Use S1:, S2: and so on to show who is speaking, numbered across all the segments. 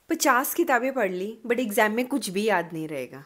S1: 50 किताबें पढ़ ली but exam में कुछ भी याद नहीं रहेगा।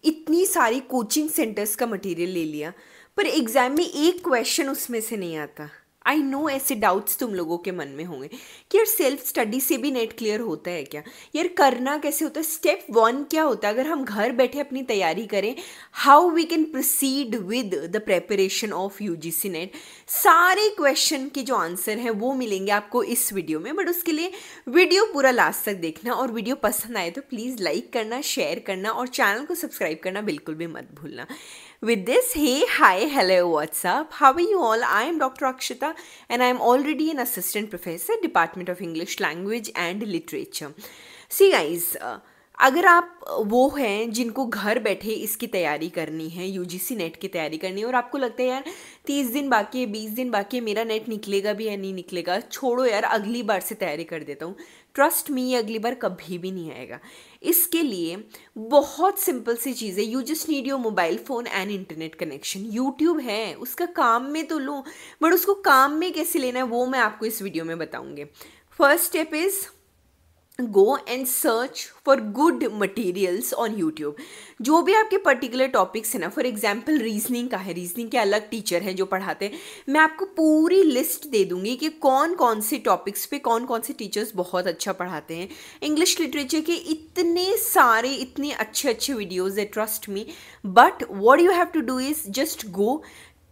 S1: इतनी सारी कोचिंग सेंटर्स का मटेरियल ले लिया पर एग्जाम में एक क्वेश्चन उसमें से नहीं आता। आई नो ऐसे डाउट्स तुम लोगों के मन में होंगे कि यार सेल्फ स्टडी से भी नेट क्लियर होता है क्या, यार करना कैसे होता है, स्टेप 1 क्या होता है अगर हम घर बैठे अपनी तैयारी करें, how we can proceed with the preparation of UGC NET. सारे क्वेश्चन के जो आंसर हैं वो मिलेंगे आपको इस वीडियो में, बट उसके लिए वीडियो पूरा लास्ट तक देखना और वीडियो पसंद आए तो प्लीज़ लाइक करना, शेयर करना और चैनल को सब्सक्राइब करना बिल्कुल भी मत भूलना। With this, hey, hi, hello, what's up? How are you all? I am Dr. Akshita and I am already an assistant professor, Department of English Language and Literature. See guys, अगर आप वो हैं जिनको घर बैठे इसकी तैयारी करनी है, यूजीसी नेट की तैयारी करनी है और आपको लगता है यार 30 दिन बाकी है, 20 दिन बाकी है, मेरा नेट निकलेगा भी या नहीं निकलेगा, छोड़ो यार अगली बार से तैयारी कर देता हूँ, ट्रस्ट मी ये अगली बार कभी भी नहीं आएगा। इसके लिए बहुत सिंपल सी चीज़ है, you just need your mobile phone and internet connection. YouTube है, उसका काम में तो लो, बट उसको काम में कैसे लेना है वो मैं आपको इस वीडियो में बताऊँगी। First step is go and search for good materials on YouTube. जो भी आपके पर्टिकुलर टॉपिक्स हैं ना, फॉर एग्जाम्पल रीजनिंग का है, रीजनिंग के अलग टीचर हैं जो पढ़ाते हैं, मैं आपको पूरी लिस्ट दे दूंगी कि कौन कौन से टॉपिक्स पे कौन कौन से टीचर्स बहुत अच्छा पढ़ाते हैं। इंग्लिश लिटरेचर के इतने सारे इतने अच्छे अच्छे वीडियोज़ है, trust me. But what you have to do is just go,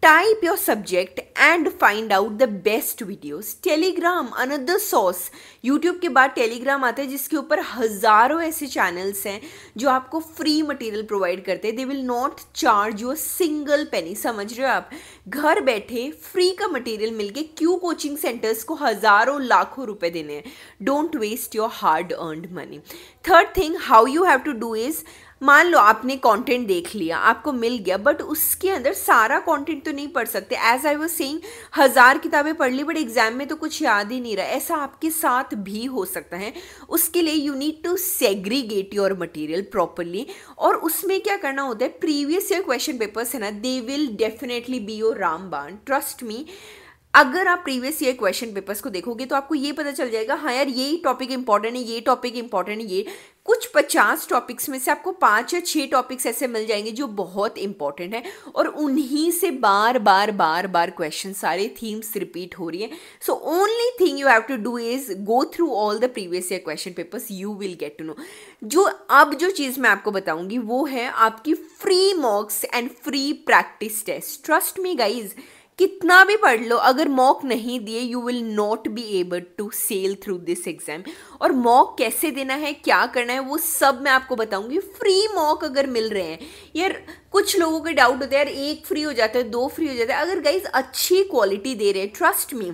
S1: type your subject and find out the best videos. Telegram another source. YouTube के बाद Telegram आता है जिसके ऊपर हज़ारों ऐसे चैनल्स हैं जो आपको फ्री मटेरियल प्रोवाइड करते हैं। They will not charge you single penny. समझ रहे हो आप, घर बैठे फ्री का मटेरियल मिल के क्यों कोचिंग सेंटर्स को हज़ारों लाखों रुपए देने हैं। Don't waste your hard earned money. Third thing how you have to do is, मान लो आपने कंटेंट देख लिया, आपको मिल गया, बट उसके अंदर सारा कंटेंट तो नहीं पढ़ सकते। एज आई वाज सेइंग, 1000 किताबें पढ़ ली बट एग्जाम में तो कुछ याद ही नहीं रहा। ऐसा आपके साथ भी हो सकता है। उसके लिए you need to segregate your material properly. और उसमें क्या करना होता है, प्रीवियस ईयर क्वेश्चन पेपर्स है ना, they will definitely be your रामबाण, ट्रस्ट मी। अगर आप प्रीवियस ईयर क्वेश्चन पेपर्स को देखोगे तो आपको ये पता चल जाएगा, हाँ यार यही टॉपिक इंपॉर्टेंट है, ये टॉपिक इंपॉर्टेंट है। ये कुछ 50 टॉपिक्स में से आपको 5 या 6 टॉपिक्स ऐसे मिल जाएंगे जो बहुत इंपॉर्टेंट है और उन्हीं से बार बार बार बार क्वेश्चन, सारे थीम्स रिपीट हो रही है। So only thing you have to do is go through all the previous year question papers, you will get to know. जो चीज़ मैं आपको बताऊंगी वो है आपकी free mocks and free practice test. Trust me guys, कितना भी पढ़ लो, अगर मॉक नहीं दिए you will not be able to sail through this exam. और मॉक कैसे देना है, क्या करना है, वो सब मैं आपको बताऊंगी। फ्री मॉक अगर मिल रहे हैं, यार कुछ लोगों के डाउट होते हैं यार 1 फ्री हो जाता है, 2 फ्री हो जाता है। अगर गाइज अच्छी क्वालिटी दे रहे हैं, trust me,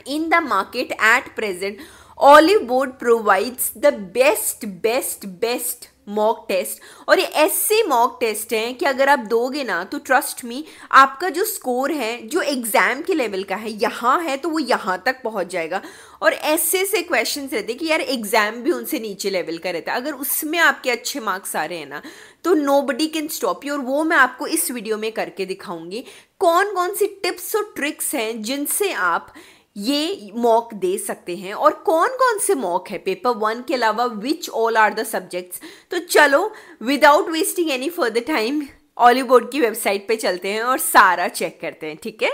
S1: in the market at present Olive Board provides the best best best mock test. और ये ऐसे मॉक टेस्ट हैं कि अगर आप दोगे ना तो ट्रस्ट मी, आपका जो स्कोर है जो एग्जाम के लेवल का है यहाँ है तो वो यहाँ तक पहुँच जाएगा। और ऐसे से क्वेश्चंस रहते हैं कि यार एग्जाम भी उनसे नीचे लेवल का रहता है, अगर उसमें आपके अच्छे मार्क्स आ रहे हैं ना तो नोबडी कैन स्टॉप यू। और वो मैं आपको इस वीडियो में करके दिखाऊंगी कौन कौन सी टिप्स और ट्रिक्स हैं जिनसे आप ये मॉक दे सकते हैं और कौन कौन से मॉक है पेपर 1 के अलावा, which all are the subjects. तो चलो without wasting any further time Olive Board की वेबसाइट पे चलते हैं और सारा चेक करते हैं, ठीक है।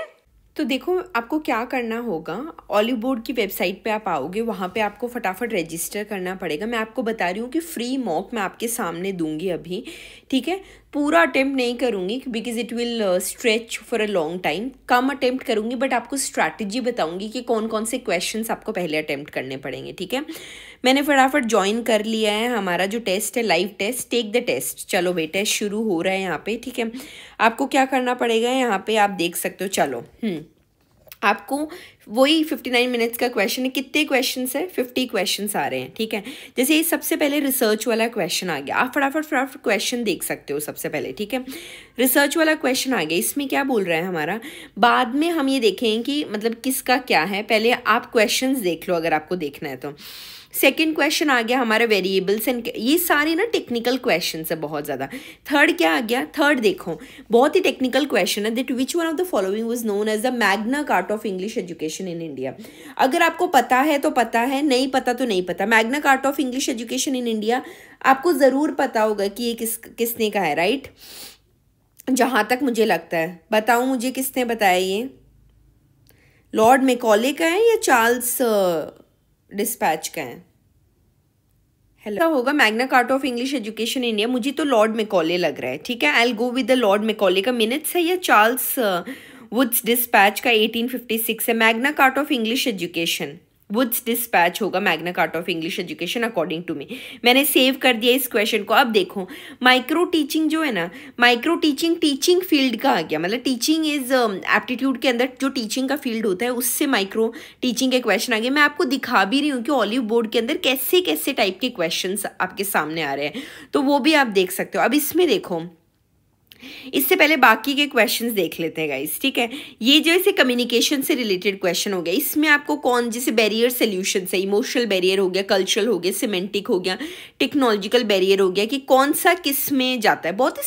S1: तो देखो आपको क्या करना होगा, ऑलिव बोर्ड की वेबसाइट पे आप आओगे, वहाँ पे आपको फटाफट रजिस्टर करना पड़ेगा। मैं आपको बता रही हूँ कि फ्री मॉक मैं आपके सामने दूंगी अभी, ठीक है। पूरा अटेम्प्ट नहीं करूँगी because it will stretch for a long time, come attempt करूँगी बट आपको स्ट्रैटेजी बताऊँगी कि कौन कौन से क्वेश्चंस आपको पहले अटेम्प्ट करने पड़ेंगे, ठीक है। मैंने फटाफट ज्वाइन कर लिया है, हमारा जो टेस्ट है live test, take the test. चलो भाई टेस्ट शुरू हो रहा है यहाँ पे, ठीक है। आपको क्या करना पड़ेगा, यहाँ पे आप देख सकते हो, चलो आपको वही 59 मिनट्स का क्वेश्चन है। कितने क्वेश्चंस है, 50 क्वेश्चंस आ रहे हैं, ठीक है। जैसे ये सबसे पहले रिसर्च वाला क्वेश्चन आ गया, आप फटाफट क्वेश्चन देख सकते हो सबसे पहले, ठीक है। रिसर्च वाला क्वेश्चन आ गया, इसमें क्या बोल रहा है हमारा, बाद में हम ये देखें कि मतलब किसका क्या है, पहले आप क्वेश्चंस देख लो अगर आपको देखना है तो। सेकंड क्वेश्चन आ गया हमारा वेरिएबल्स एंड, ये सारे ना टेक्निकल क्वेश्चन है बहुत ज़्यादा। थर्ड क्या आ गया, थर्ड देखो बहुत ही टेक्निकल क्वेश्चन है, that which one of the following was known as the Magna Carta of English education in India. अगर आपको पता है तो पता है, नहीं पता तो नहीं पता। Magna Carta of English education in India आपको ज़रूर पता होगा कि ये किसने कहा है, राइट? जहाँ तक मुझे लगता है, बताऊँ मुझे किसने बताया ये? लॉर्ड मैकॉले का है या चार्ल्स डिस्पैच का है? हेलो होगा Magna Carta of English education India, मुझे तो लॉर्ड मैकॉले लग रहा है, ठीक है। I will go with the Lord Macaulay का। मिनट्स है या चार्ल्स वुड्स डिस्पैच का 1856 है। Magna Carta of English education, Wood's dispatch होगा Magna Carta of English education according to me. मैंने सेव कर दिया इस क्वेश्चन को। अब देखो माइक्रो टीचिंग जो है ना, माइक्रो टीचिंग टीचिंग फील्ड का आ गया, मतलब टीचिंग इज एप्टीट्यूड के अंदर जो टीचिंग का फील्ड होता है उससे माइक्रो टीचिंग के क्वेश्चन आ गए। मैं आपको दिखा भी रही हूँ कि ऑलिव बोर्ड के अंदर कैसे कैसे टाइप के क्वेश्चन आपके सामने आ रहे हैं, तो वो भी आप देख सकते हो। अब इसमें देखो, इससे पहले बाकी के क्वेश्चंस देख लेते हैं गाइस, ठीक है। ये जैसे कम्युनिकेशन से रिलेटेड क्वेश्चन हो गया, इसमें आपको कौन, जैसे बैरियर सोल्यूशन है, इमोशनल बैरियर हो गया, कल्चरल हो गया, सिमेंटिक हो गया, टेक्नोलॉजिकल बैरियर हो गया, कि कौन सा किस में जाता है। बहुत ही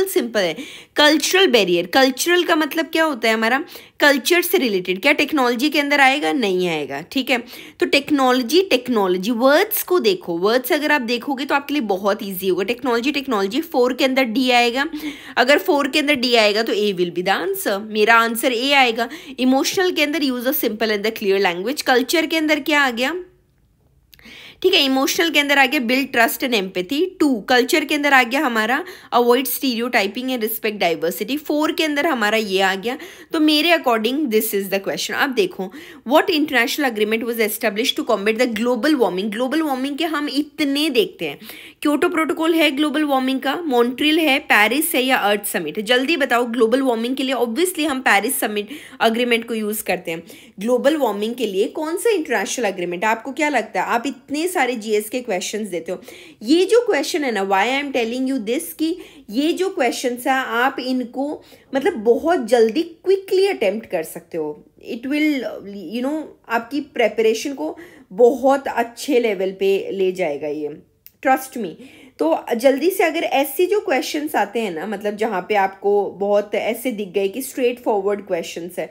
S1: सिंपल है। कल्चरल बैरियर, कल्चरल का मतलब क्या होता है हमारा, कल्चर से रिलेटेड। क्या टेक्नोलॉजी के अंदर आएगा? नहीं आएगा, ठीक है। तो टेक्नोलॉजी वर्ड्स को देखो, वर्ड्स अगर आप देखोगे तो आपके लिए बहुत ईजी होगा। टेक्नोलॉजी 4 के अंदर डी आएगा। अगर 4 के अंदर डी आएगा तो ए विल बी द आंसर, मेरा आंसर ए आएगा। इमोशनल के अंदर use of simple and the clear language. Culture के अंदर क्या आ गया, ठीक है। इमोशनल के अंदर आ गया build trust and empathy. 2 culture के अंदर आ गया हमारा avoid stereotyping and respect diversity. 4 के अंदर हमारा ये आ गया। तो मेरे according this is the question. अब देखो what international agreement was establish to combat the global warming. Global warming के हम इतने देखते हैं। क्योटो प्रोटोकॉल है ग्लोबल वार्मिंग का, मॉन्ट्रियल है, पेरिस है या अर्थ समिट है? जल्दी बताओ। ग्लोबल वार्मिंग के लिए ऑब्वियसली हम पेरिस समिट अग्रीमेंट को यूज करते हैं। ग्लोबल वार्मिंग के लिए कौन सा इंटरनेशनल अग्रीमेंट? आपको क्या लगता है? आप इतने सारे जीएस के क्वेश्चंस देते हो। ये जो क्वेश्चन है ना, why I am telling you this, कि ये जो क्वेश्चंस है आप इनको मतलब बहुत जल्दी क्विकली अटेम्प्ट कर सकते हो। इट विल आपकी प्रेपरेशन को बहुत अच्छे लेवल पे ले जाएगा ये, ट्रस्ट मी। तो जल्दी से अगर ऐसे जो क्वेश्चंस आते हैं ना, मतलब जहाँ पे आपको बहुत ऐसे दिख गए कि स्ट्रेट फॉरवर्ड क्वेश्चंस है,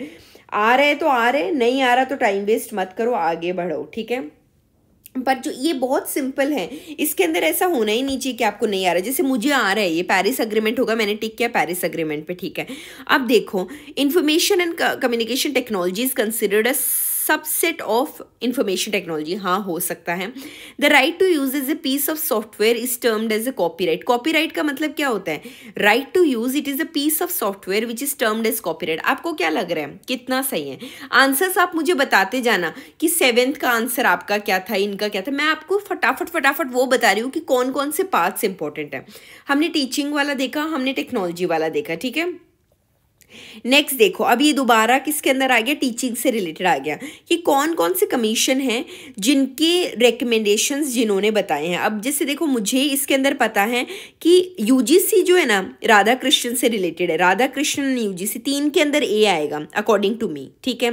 S1: आ रहे तो आ रहे, नहीं आ रहा तो टाइम वेस्ट मत करो, आगे बढ़ो, ठीक है। पर जो ये बहुत सिंपल है, इसके अंदर ऐसा होना ही नहीं चाहिए कि आपको नहीं आ रहा है। जैसे मुझे आ रहा है, ये पेरिस अग्रीमेंट होगा, मैंने टिक किया पेरिस अग्रीमेंट पे, ठीक है। अब देखो information and communication technology is considered a subset of information technology. हाँ, हो सकता है। The right to use is a piece of software is termed as a copyright. Copyright का मतलब क्या होता है? Right to use it is a piece of software which is termed as copyright. आपको क्या लग रहा है कितना सही है? आंसर्स आप मुझे बताते जाना कि 7th का आंसर आपका क्या था, इनका क्या था। मैं आपको फटाफट वो बता रही हूँ कि कौन कौन से पार्ट्स इंपॉर्टेंट है। हमने टीचिंग वाला देखा, हमने टेक्नोलॉजी वाला देखा, ठीक है। नेक्स्ट देखो, अब ये दोबारा किसके अंदर आ गया? टीचिंग से रिलेटेड आ गया कि कौन कौन से कमीशन हैं जिनके रिकमेंडेशंस जिन्होंने बताए हैं। अब जैसे देखो मुझे इसके अंदर पता है कि यूजीसी जो है ना राधा कृष्णन से रिलेटेड है, राधा कृष्णन यूजीसी। 3 के अंदर ए आएगा अकॉर्डिंग टू मी, ठीक है।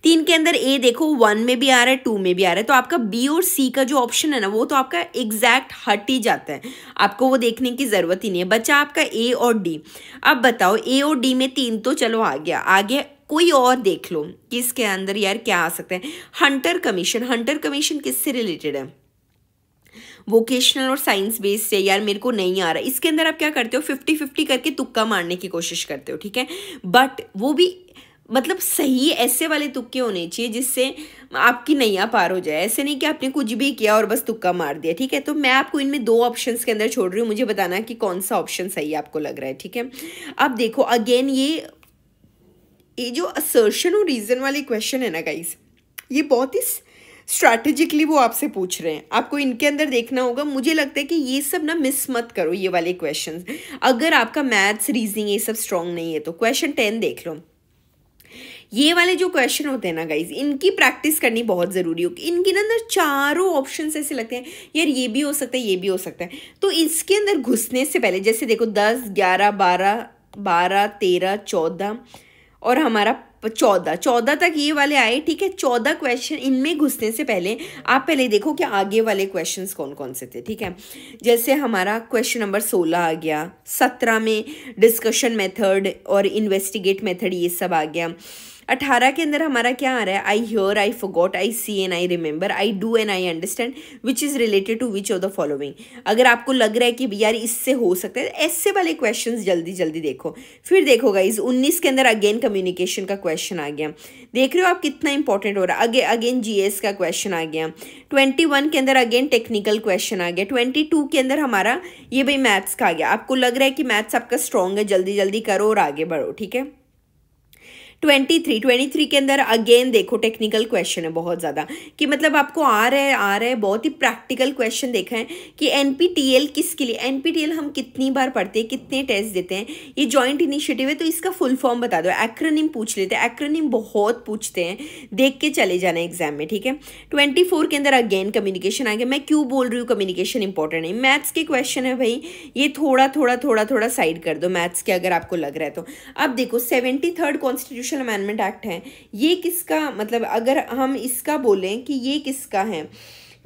S1: 3 के अंदर ए देखो 1 में भी आ रहा है, 2 में भी आ रहा है, तो आपका बी और सी का जो ऑप्शन है ना वो तो आपका एग्जैक्ट हट ही जाता है, आपको वो देखने की जरूरत ही नहीं है। बचा आपका ए और डी। अब बताओ ए और डी में 3 तो चलो आ गया, आगे कोई और देख लो कि इसके अंदर यार क्या आ सकता है। हंटर कमीशन, हंटर कमीशन किससे रिलेटेड है? वोकेशनल और साइंस बेस्ड है। यार मेरे को नहीं आ रहा। इसके अंदर आप क्या करते हो? 50-50 करके तुक्का मारने की कोशिश करते हो, ठीक है। बट वो भी मतलब सही ऐसे वाले तुक्के होने चाहिए जिससे आपकी नैया पार हो जाए। ऐसे नहीं कि आपने कुछ भी किया और बस तुक्का मार दिया, ठीक है। तो मैं आपको इनमें 2 ऑप्शंस के अंदर छोड़ रही हूँ, मुझे बताना कि कौन सा ऑप्शन सही आपको लग रहा है, ठीक है। अब देखो अगेन ये जो असर्शन और रीजन वाले क्वेश्चन है ना गाइस, ये बहुत ही स्ट्रैटेजिकली वो आपसे पूछ रहे हैं, आपको इनके अंदर देखना होगा। मुझे लगता है कि ये सब ना मिस मत करो ये वाले क्वेश्चंस। अगर आपका मैथ्स रीजनिंग ये सब स्ट्रॉन्ग नहीं है तो क्वेश्चन 10 देख लो। ये वाले जो क्वेश्चन होते हैं ना गाइज, इनकी प्रैक्टिस करनी बहुत ज़रूरी होगी। इनके अंदर चारों ऑप्शंस ऐसे लगते हैं यार ये भी हो सकता है, ये भी हो सकता है। तो इसके अंदर घुसने से पहले जैसे देखो 10, 11, 12, 13, 14 और हमारा 14 तक ये वाले आए, ठीक है। 14 क्वेश्चन, इनमें घुसने से पहले आप पहले देखो कि आगे वाले क्वेश्चंस कौन कौन से थे, ठीक है। जैसे हमारा क्वेश्चन नंबर 16 आ गया, 17 में डिस्कशन मेथड और इन्वेस्टिगेट मेथड ये सब आ गया। 18 के अंदर हमारा क्या आ रहा है, I hear, I forgot, I see and I remember, I do and I understand which is related to which of the following. अगर आपको लग रहा है कि यार इससे हो सकता है, ऐसे वाले क्वेश्चंस जल्दी जल्दी देखो। फिर देखो गाइस 19 के अंदर अगेन कम्युनिकेशन का क्वेश्चन आ गया, देख रहे हो आप कितना इंपॉर्टेंट हो रहा है। अगेन जीएस का क्वेश्चन आ गया। 21 के अंदर अगेन टेक्निकल क्वेश्चन आ गया। 22 के अंदर हमारा ये भाई मैथ्स का आ गया। आपको लग रहा है कि मैथ्स आपका स्ट्रॉन्ग है, जल्दी जल्दी करो और आगे बढ़ो, ठीक है। 23 के अंदर अगेन देखो टेक्निकल क्वेश्चन है बहुत ज़्यादा, कि मतलब आपको आ रहा है बहुत ही प्रैक्टिकल क्वेश्चन देखा है कि एनपीटीईएल किसके लिए, एनपीटीईएल हम कितनी बार पढ़ते हैं, कितने टेस्ट देते हैं, ये जॉइंट इनिशिएटिव है तो इसका फुल फॉर्म बता दो। एक्रोनिम पूछ लेते हैं, एक्रोनिम बहुत पूछते हैं, देख के चले जाना एग्जाम में, ठीक है। 24 के अंदर अगेन कम्युनिकेशन आ गया। मैं क्यों बोल रही हूँ कम्युनिकेशन इंपॉर्टेंट है, मैथ्स के क्वेश्चन है भाई, ये थोड़ा साइड कर दो मैथ्स के अगर आपको लग रहा है तो। अब देखो 73rd कॉन्स्टिट्यूशन अमेंडमेंट एक्ट है, ये किसका, मतलब अगर हम इसका बोलें कि ये किसका है,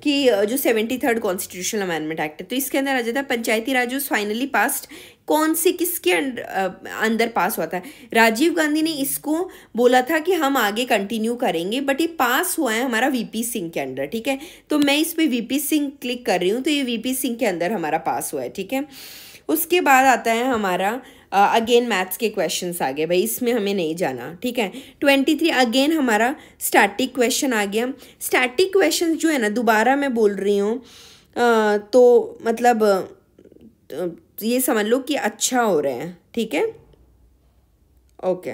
S1: कि जो 73rd कॉन्स्टिट्यूशनल अमेंडमेंट एक्ट है, तो इसके अंदर आ जाता है पंचायती राज वाज फाइनली पास्ड, कौन से किसके अंदर पास हुआ था। राजीव गांधी ने इसको बोला था कि हम आगे कंटिन्यू करेंगे, बट ये पास हुआ है हमारा वीपी सिंह के अंडर, ठीक है। तो मैं इस पे वीपी सिंह क्लिक कर रही हूँ, तो ये वीपी सिंह के अंदर हमारा पास हुआ है, ठीक है। उसके बाद आता है हमारा अगेन मैथ्स के क्वेश्चंस आ गए भाई, इसमें हमें नहीं जाना, ठीक है। 23 अगेन हमारा स्टैटिक क्वेश्चन आ गया। स्टैटिक क्वेश्चन जो है ना, दोबारा मैं बोल रही हूँ तो मतलब ये समझ लो कि अच्छा हो रहे हैं, ठीक है, ओके।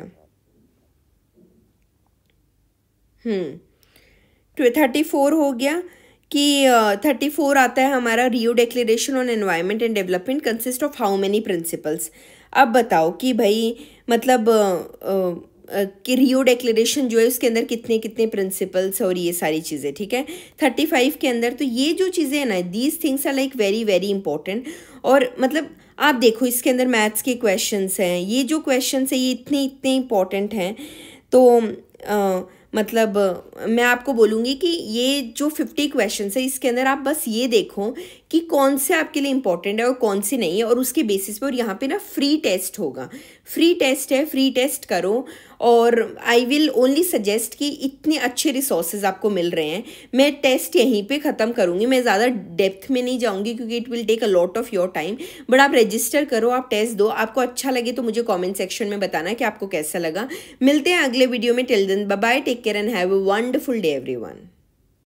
S1: 34 हो गया कि 34 आता है हमारा, Rio declaration on environment and development consist of how many principles. अब बताओ कि भाई मतलब कि रियो डिक्लेरेशन जो है उसके अंदर कितने कितने प्रिंसिपल्स और ये सारी चीज़ें, ठीक है। 35 के अंदर तो ये जो चीज़ें हैं ना, these things are like very very important. और मतलब आप देखो इसके अंदर मैथ्स के क्वेश्चंस हैं, ये जो क्वेश्चंस हैं ये इतने इतने इंपॉर्टेंट हैं। तो मतलब मैं आपको बोलूँगी कि ये जो 50 क्वेश्चंस है इसके अंदर आप बस ये देखो कि कौन से आपके लिए इंपॉर्टेंट है और कौन से नहीं है, और उसके बेसिस पे। और यहाँ पे ना फ्री टेस्ट होगा, फ्री टेस्ट है, फ्री टेस्ट करो। और आई विल ओनली सजेस्ट कि इतने अच्छे रिसोर्सेज आपको मिल रहे हैं, मैं टेस्ट यहीं पे ख़त्म करूँगी, मैं ज़्यादा डेप्थ में नहीं जाऊँगी क्योंकि it will take a lot of your time. But आप रजिस्टर करो, आप टेस्ट दो, आपको अच्छा लगे तो मुझे कॉमेंट सेक्शन में बताना कि आपको कैसा लगा। मिलते हैं अगले वीडियो में, till then bye bye, take care and have a wonderful day everyone.